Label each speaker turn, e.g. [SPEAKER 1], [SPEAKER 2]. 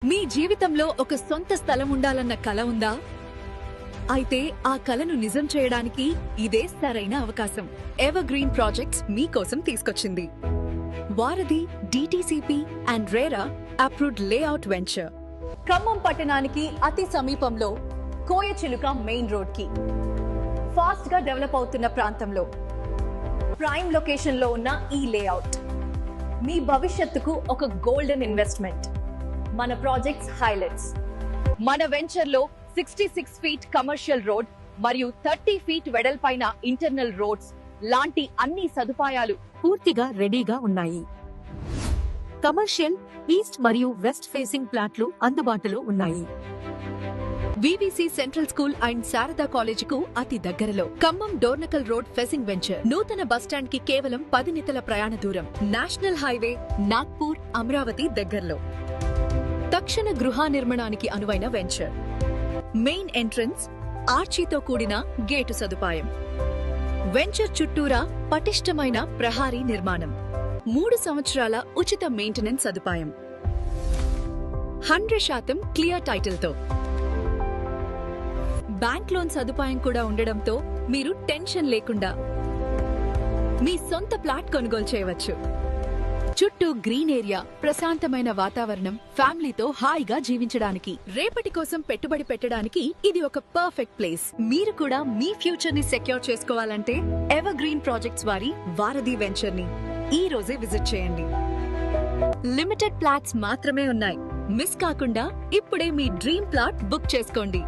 [SPEAKER 1] మీ జీవితంలో ఒక సొంత స్థలం ఉండాలన్న కల ఉందా? అయితే ఆ కలను నిజం చేయడానికి ఇదే సరైన అవకాశం. ఎవర్ గ్రీన్ ప్రాజెక్ట్స్ మీకోసం తీసుకొచ్చింది వారధి DTCP and RERA approved layout venture. Khammam పట్టణానికి అతి సమీపంలో కోయచిలుక మెయిన్ రోడ్ కి ఫాస్ట్ గా డెవలప్ అవుతున్న ప్రాంతంలో ప్రైమ్ లొకేషన్ లో ఉన్న ఈ లేఅవుట్ మీ భవిష్యత్తుకు ఒక గోల్డెన్ ఇన్వెస్ట్మెంట్. మన ప్రాజెక్ట్స్ హైలైట్స్: మన వెంచర్ లో 66 ఫీట్ కమర్షియల్ రోడ్ మరియు 30 ఫీట్ వెడల్పైన ఇంటర్నల్ రోడ్స్ లాంటి అన్ని సదుపాయాలు
[SPEAKER 2] పూర్తిగా రెడీగా ఉన్నాయి. కమర్షియల్ ఈస్ట్ మరియు వెస్ట్ ఫేసింగ్ ప్లాట్లు అందుబాటులో ఉన్నాయి.
[SPEAKER 1] VVC central school and Sharada college కు అతి దగ్గరలో ఖమ్మం డోర్నకల్ రోడ్ ఫెసింగ్ వెంచర్. నూతన బస్టాండ్ కి కేవలం 10 నిమిషాల ప్రయాణ దూరం. నేషనల్ హైవే నాగ్పూర్ అమరావతి దగ్గరలో. తక్షణ గృహ నిర్మాణానికి అనువైన వెంచర్. మెయిన్ ఎంట్రన్స్ ఆర్చీతో కూడిన గేటు సదుపాయం. వెంచర్ చుట్టూరా పటిష్టమైన ప్రహారీ నిర్మాణం. 3 సంవత్సరాల ఉచిత మెయింటెనెన్స్ సదుపాయం. 100% క్లియర్ టైటిల్ తో బ్యాంక్ లోన్ సదుపాయం కూడా ఉండడంతో మీరు టెన్షన్ లేకుండా మీ సొంత ప్లాట్ కొనుగోలు చేయవచ్చు. చుట్టూ గ్రీన్ ఏరియా, ప్రశాంతమైన వాతావరణం, ఫ్యామిలీతో హాయిగా జీవించడానికి, రేపటి కోసం పెట్టుబడి పెట్టడానికి ఇది ఒక పర్ఫెక్ట్ ప్లేస్. మీరు కూడా మీ ఫ్యూచర్ ని సెక్యూర్ చేసుకోవాలంటే ఎవర్ గ్రీన్ ప్రాజెక్ట్స్ వారి వారధి వెంచర్ ని ఈ రోజే విజిట్ చేయండి. లిమిటెడ్ ప్లాట్స్ మాత్రమే ఉన్నాయి. మిస్ కాకుండా ఇప్పుడే మీ డ్రీమ్ ప్లాట్ బుక్ చేసుకోండి.